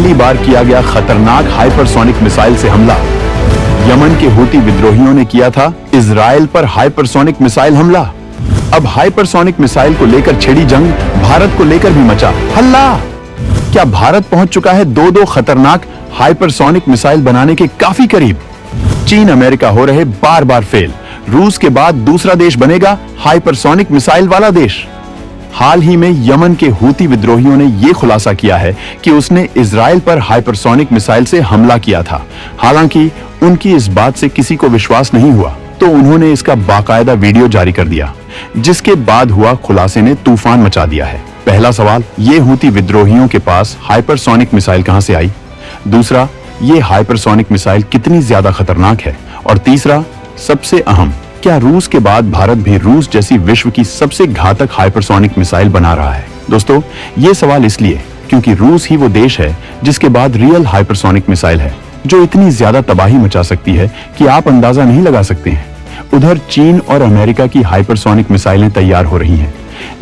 पहली बार किया गया खतरनाक हाइपरसोनिक मिसाइल से हमला। यमन के हूती विद्रोहियों ने किया था इजराइल पर हाइपरसोनिक मिसाइल हमला। अब हाइपरसोनिक मिसाइल को लेकर छिड़ी जंग भारत को लेकर भी मचा हल्ला। क्या भारत पहुंच चुका है दो खतरनाक हाइपरसोनिक मिसाइल बनाने के काफी करीब? चीन अमेरिका हो रहे बार बार फेल। रूस के बाद दूसरा देश बनेगा हाइपरसोनिक मिसाइल वाला देश। हाल ही में यमन के हूती विद्रोहियों ने यह खुलासा किया है कि उसने इजराइल पर हाइपरसोनिक मिसाइल से हमला किया था। हालांकि उनकी इस बात से किसी को विश्वास नहीं हुआ, तो उन्होंने इसका बाकायदा वीडियो जारी कर दिया, जिसके बाद हुआ खुलासे ने तूफान मचा दिया है। पहला सवाल, ये हूती विद्रोहियों के पास हाइपरसोनिक मिसाइल कहां से आई? दूसरा, ये हाइपरसोनिक मिसाइल कितनी ज्यादा खतरनाक है? और तीसरा, सबसे अहम, क्या रूस के बाद भारत भी रूस जैसी विश्व की सबसे घातक हाइपरसोनिक मिसाइल बना रहा है? दोस्तों, ये सवाल इसलिए क्योंकि रूस ही वो देश है जिसके बाद रियल हाइपरसोनिक मिसाइल है, जो इतनी ज्यादा तबाही मचा सकती है कि आप अंदाजा नहीं लगा सकते हैं। उधर चीन और अमेरिका की हाइपरसोनिक मिसाइलें तैयार हो रही हैं,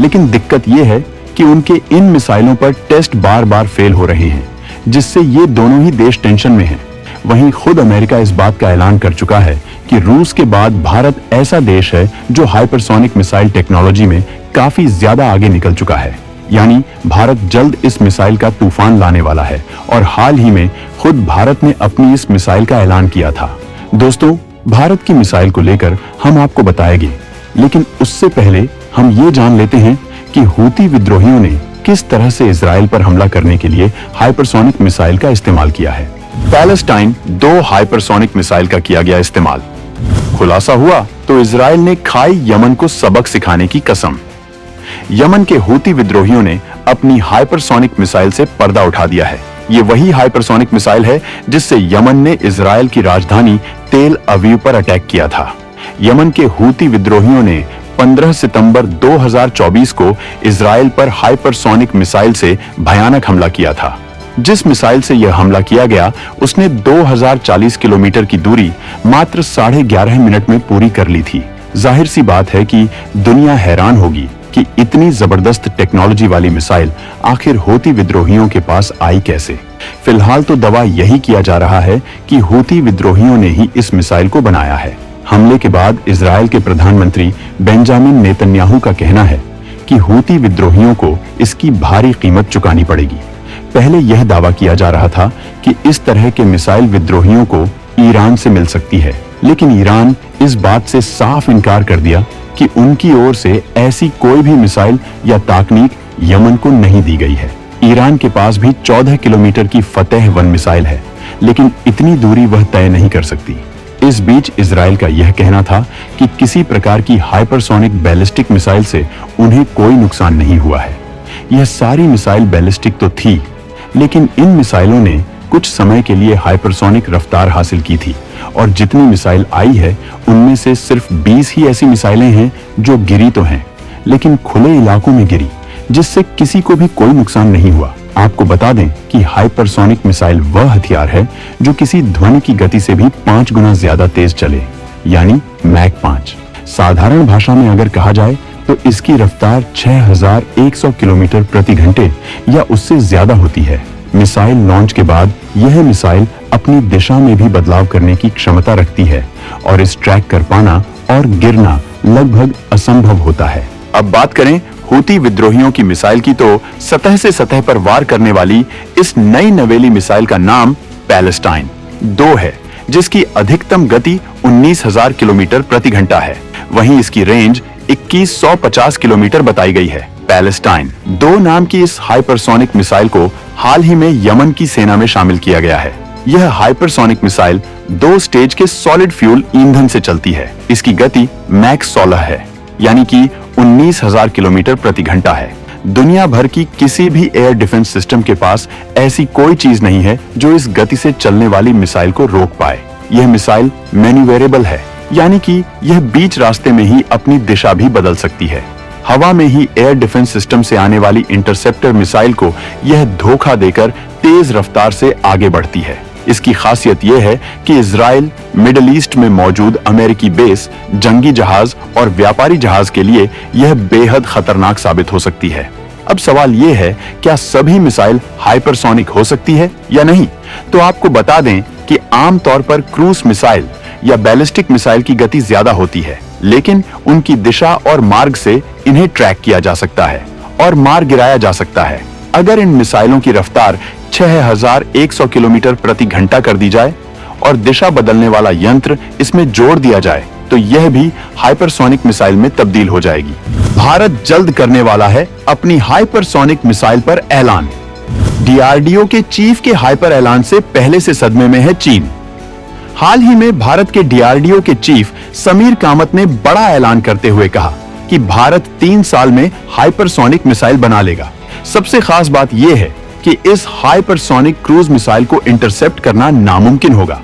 लेकिन दिक्कत यह है कि उनके इन मिसाइलों पर टेस्ट बार बार फेल हो रहे हैं, जिससे ये दोनों ही देश टेंशन में हैं। वहीं खुद अमेरिका इस बात का ऐलान कर चुका है कि रूस के बाद भारत ऐसा देश है जो हाइपरसोनिक मिसाइल टेक्नोलॉजी में काफी ज्यादा आगे निकल चुका है। यानी भारत जल्द इस मिसाइल का तूफान लाने वाला है, और हाल ही में खुद भारत ने अपनी इस मिसाइल का ऐलान किया था। दोस्तों, भारत की मिसाइल को लेकर हम आपको बताएंगे, लेकिन उससे पहले हम ये जान लेते हैं कि हूती विद्रोहियों ने किस तरह से इजराइल पर हमला करने के लिए हाइपरसोनिक मिसाइल का इस्तेमाल किया है। पैलेस्टाइन 2 हाइपरसोनिक मिसाइल का किया गया इस्तेमाल। खुलासा हुआ तो इजराइल ने खाई यमन को सबक सिखाने की कसम। यमन के हूती विद्रोहियों ने अपनी हाइपरसोनिक मिसाइल से पर्दा उठा दिया है। ये वही हाइपरसोनिक मिसाइल है जिससे यमन ने इजराइल की राजधानी तेल अवीव पर अटैक किया था। यमन के हूती विद्रोहियों ने 15 सितंबर 2024 को इजराइल पर हाइपरसोनिक मिसाइल से भयानक हमला किया था। जिस मिसाइल से यह हमला किया गया, उसने 2040 किलोमीटर की दूरी मात्र 11.5 मिनट में पूरी कर ली थी। जाहिर सी बात है कि दुनिया हैरान होगी कि इतनी जबरदस्त टेक्नोलॉजी वाली मिसाइल आखिर हूती विद्रोहियों के पास आई कैसे। फिलहाल तो दावा यही किया जा रहा है कि हूती विद्रोहियों ने ही इस मिसाइल को बनाया है। हमले के बाद इजराइल के प्रधानमंत्री बेंजामिन नेतन्याहू का कहना है कि हूती विद्रोहियों को इसकी भारी कीमत चुकानी पड़ेगी। पहले यह दावा किया जा रहा था कि इस तरह के मिसाइल विद्रोहियों को ईरान से मिल सकती है, लेकिन ईरान इस बात से साफ इनकार कर दिया कि उनकी ओर से ऐसी कोई भी मिसाइल या तकनीक यमन को नहीं दी गई है। ईरान के पास भी 14 किलोमीटर की फतेह-1 मिसाइल है, लेकिन इतनी दूरी वह तय नहीं कर सकती। इस बीच इजराइल का यह कहना था कि किसी प्रकार की हाइपरसोनिक बैलिस्टिक मिसाइल से उन्हें कोई नुकसान नहीं हुआ है। यह सारी मिसाइल बैलिस्टिक तो थी, लेकिन इन मिसाइलों ने कुछ समय के लिए हाइपरसोनिक रफ्तार हासिल की थी, और जितनी मिसाइल आई है उनमें से सिर्फ 20 ही ऐसी मिसाइलें हैं जो गिरी तो हैं, लेकिन खुले इलाकों में गिरी, जिससे किसी को भी कोई नुकसान नहीं हुआ। आपको बता दें कि हाइपरसोनिक मिसाइल वह हथियार है जो किसी ध्वनि की गति से भी 5 गुना ज्यादा तेज चले, यानी मैक 5। साधारण भाषा में अगर कहा जाए तो इसकी रफ्तार 6100 किलोमीटर प्रति घंटे या उससे ज्यादा होती है। मिसाइल लॉन्च के बाद यह मिसाइल अपनी दिशा में भी बदलाव करने की क्षमता रखती है, और इस ट्रैक कर पाना और गिरना लगभग असंभव होता है। अब बात करें हूती विद्रोहियों की मिसाइल की, तो सतह से सतह पर वार करने वाली इस नई नवेली मिसाइल का नाम पैलेस्टाइन 2 है, जिसकी अधिकतम गति 19,000 किलोमीटर प्रति घंटा है। वहीं इसकी रेंज 2150 किलोमीटर बताई गई है। पैलेस्टाइन 2 नाम की इस हाइपरसोनिक मिसाइल को हाल ही में यमन की सेना में शामिल किया गया है। यह हाइपरसोनिक मिसाइल 2 स्टेज के सॉलिड फ्यूल ईंधन से चलती है। इसकी गति मैक 16 है, यानी कि 19,000 किलोमीटर प्रति घंटा है। दुनिया भर की किसी भी एयर डिफेंस सिस्टम के पास ऐसी कोई चीज नहीं है जो इस गति से चलने वाली मिसाइल को रोक पाए। यह मिसाइल मैन्यूवेरेबल है, यानी कि यह बीच रास्ते में ही अपनी दिशा भी बदल सकती है। हवा में ही एयर डिफेंस सिस्टम से आने वाली इंटरसेप्टर मिसाइल को यह धोखा देकर तेज रफ्तार से आगे बढ़ती है। इसकी खासियत यह है कि इजराइल मिडिल ईस्ट में मौजूद अमेरिकी बेस, जंगी जहाज और व्यापारी जहाज के लिए यह बेहद खतरनाक साबित हो सकती है। अब सवाल ये है, क्या सभी मिसाइल हाइपरसोनिक हो सकती है या नहीं? तो आपको बता दें कि आमतौर पर क्रूज मिसाइल या बैलिस्टिक मिसाइल की गति ज्यादा होती है, लेकिन उनकी दिशा और मार्ग से इन्हें ट्रैक किया जा सकता है और मार गिराया जा सकता है। अगर इन मिसाइलों की रफ्तार 6100 किलोमीटर प्रति घंटा कर दी जाए और दिशा बदलने वाला यंत्र इसमें जोड़ दिया जाए तो यह भी हाइपरसोनिक मिसाइल में तब्दील हो जाएगी। भारत जल्द करने वाला है अपनी हाइपरसोनिक मिसाइल पर ऐलान। डीआरडीओ के चीफ के हाइपर ऐलान से पहले से सदमे में है चीन। हाल ही में भारत के डीआरडीओ के चीफ समीर कामत ने बड़ा ऐलान करते हुए कहा कि भारत 3 साल में हाइपरसोनिक मिसाइल बना लेगा। सबसे खास बात यह है कि इस हाइपरसोनिक क्रूज मिसाइल को इंटरसेप्ट करना नामुमकिन होगा।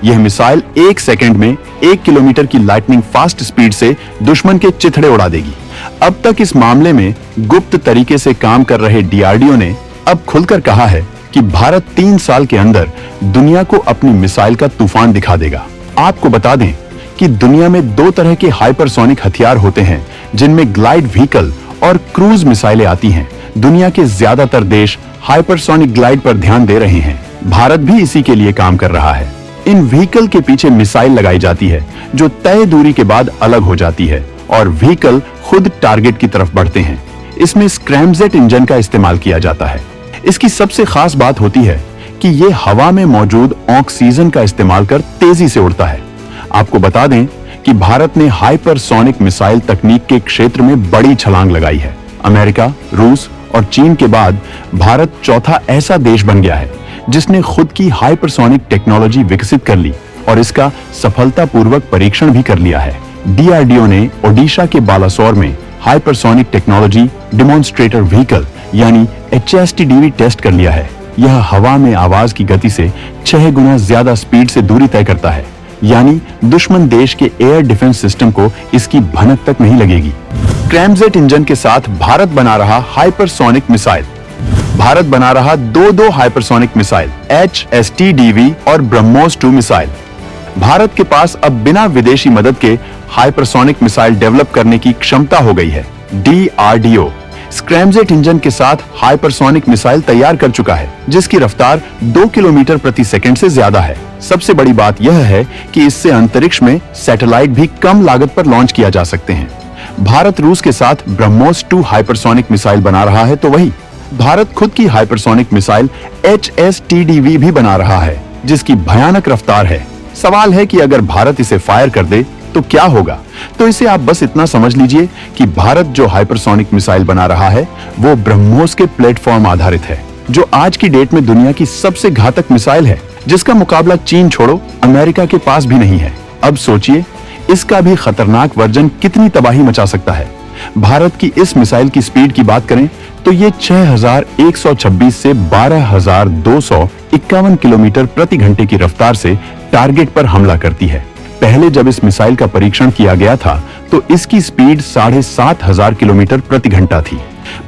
यह मिसाइल 1 सेकंड में 1 किलोमीटर की लाइटनिंग फास्ट स्पीड से दुश्मन के चिथड़े उड़ा देगी। अब तक इस मामले में गुप्त तरीके से काम कर रहे डीआरडीओ ने अब खुलकर कहा है कि भारत 3 साल के अंदर दुनिया को अपनी मिसाइल का तूफान दिखा देगा। आपको बता दें कि दुनिया में 2 तरह के हाइपरसोनिक हथियार होते हैं, जिनमें ग्लाइड व्हीकल और क्रूज मिसाइलें आती हैं। दुनिया के ज्यादातर देश हाइपरसोनिक ग्लाइड पर ध्यान दे रहे हैं। भारत भी इसी के लिए काम कर रहा है। इन व्हीकल के पीछे मिसाइल लगाई जाती है जो तय दूरी के बाद अलग हो जाती है और व्हीकल खुद टारगेट की तरफ बढ़ते हैं। इसमें स्क्रैमजेट इंजन का इस्तेमाल किया जाता है। इसकी सबसे खास बात होती है कि ये हवा में मौजूद ऑक्सीजन का इस्तेमाल कर तेजी से उड़ता है। आपको बता दें कि भारत ने हाइपरसोनिक मिसाइल तकनीक के क्षेत्र में बड़ी छलांग लगाई है। अमेरिका, रूस और चीन के बाद भारत चौथा ऐसा देश बन गया है जिसने खुद की हाइपरसोनिक टेक्नोलॉजी विकसित कर ली और इसका सफलतापूर्वक परीक्षण भी कर लिया है। डीआरडीओ ने ओडिशा के बालासोर में हाइपरसोनिक टेक्नोलॉजी डेमोन्स्ट्रेटर व्हीकल यानी HSTDV टेस्ट कर लिया है। यह हवा में आवाज की गति से 6 गुना ज्यादा स्पीड से दूरी तय करता है, यानी दुश्मन देश के एयर डिफेंस सिस्टम को इसकी भनक तक नहीं लगेगी। स्क्रैमजेट इंजन के साथ भारत बना रहा हाइपरसोनिक मिसाइल। भारत बना रहा दो हाइपरसोनिक मिसाइल HSTDV और ब्रह्मोस 2 मिसाइल। भारत के पास अब बिना विदेशी मदद के हाइपरसोनिक मिसाइल डेवलप करने की क्षमता हो गई है। डीआरडीओ स्क्रैमजेट इंजन के साथ हाइपरसोनिक मिसाइल तैयार कर चुका है, जिसकी रफ्तार 2 किलोमीटर प्रति सेकंड से ज्यादा है। सबसे बड़ी बात यह है कि इससे अंतरिक्ष में सैटेलाइट भी कम लागत पर लॉन्च किया जा सकते हैं। भारत रूस के साथ ब्रह्मोस 2 हाइपरसोनिक मिसाइल बना रहा है, तो वही भारत खुद की हाइपरसोनिक मिसाइल HSTDV भी बना रहा है, जिसकी भयानक रफ्तार है। सवाल है कि अगर भारत इसे फायर कर दे तो क्या होगा? तो इसे आप बस इतना समझ लीजिए कि भारत जो हाइपरसोनिक मिसाइल बना रहा है वो ब्रह्मोस के प्लेटफॉर्म आधारित है, जो आज की डेट में दुनिया की सबसे घातक मिसाइल है, जिसका मुकाबला चीन छोड़ो अमेरिका के पास भी नहीं है। अब सोचिए इसका भी खतरनाक वर्जन कितनी तबाही मचा सकता है। भारत की इस मिसाइल की स्पीड की बात करें तो ये 6126 से 12251 किलोमीटर प्रति घंटे की रफ्तार से टारगेट पर हमला करती है। पहले जब इस मिसाइल का परीक्षण किया गया था तो इसकी स्पीड 7500 किलोमीटर प्रति घंटा थी।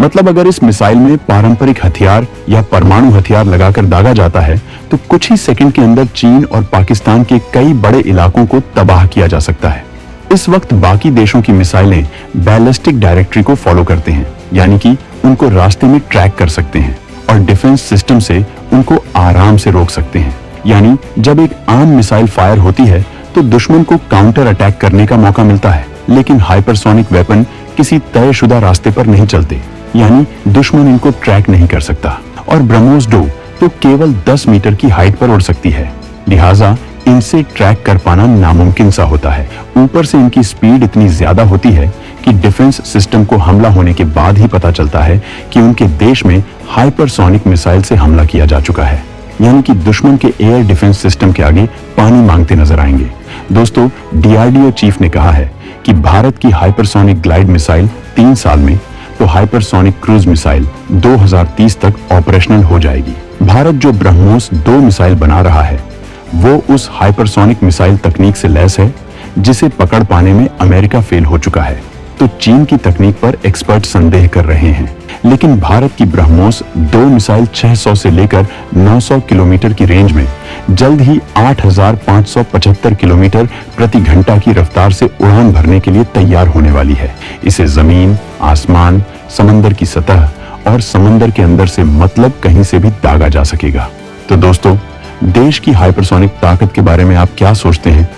मतलब अगर इस मिसाइल में पारंपरिक हथियार या परमाणु हथियार लगाकर दागा जाता है तो कुछ ही सेकंड के अंदर चीन और पाकिस्तान के कई बड़े इलाकों को तबाह किया जा सकता है। इस वक्त बाकी देशों की मिसाइलें बैलिस्टिक डायरेक्टरी को फॉलो करते हैं, यानी कि उनको रास्ते में ट्रैक कर सकते हैं और डिफेंस सिस्टम से उनको आराम से रोक सकते हैं। यानी जब एक आम मिसाइल फायर होती है तो दुश्मन को काउंटर अटैक करने का मौका मिलता है, लेकिन हाइपरसोनिक वेपन किसी तयशुदा रास्ते पर नहीं चलते, यानी दुश्मन इनको ट्रैक नहीं कर सकता। और ब्रह्मोस 2 तो केवल 10 मीटर की हाइट पर उड़ सकती है, लिहाजा इनसे ट्रैक कर पाना नामुमकिन सा होता है। ऊपर से इनकी स्पीड इतनी ज्यादा होती है कि डिफेंस सिस्टम को हमला होने के बाद ही पता चलता है कि उनके देश में हाइपरसोनिक मिसाइल से हमला किया जा चुका है, यानी कि दुश्मन के एयर डिफेंस सिस्टम के आगे पानी मांगते नजर आएंगे। दोस्तों, डीआरडीओ चीफ ने कहा है कि भारत की हाइपरसोनिक ग्लाइड मिसाइल 3 साल में तो हाइपरसोनिक क्रूज मिसाइल 2030 तक ऑपरेशनल हो जाएगी। भारत जो ब्रह्मोस 2 मिसाइल बना रहा है वो उस हाइपरसोनिक मिसाइल तकनीक से लैस है जिसे पकड़ पाने में अमेरिका फेल हो चुका है। तो चीन की तकनीक पर एक्सपर्ट संदेह कर रहे हैं, लेकिन भारत की ब्रह्मोस 2 मिसाइल 600 से लेकर 900 किलोमीटर की रेंज में जल्द ही 8575 किलोमीटर प्रति घंटा की रफ्तार से उड़ान भरने के लिए तैयार होने वाली है। इसे जमीन, आसमान, समंदर की सतह और समंदर के अंदर से मतलब कहीं से भी दागा जा सकेगा। तो दोस्तों, देश की हाइपरसोनिक ताकत के बारे में आप क्या सोचते हैं?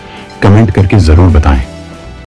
कमेंट करके जरूर बताएं।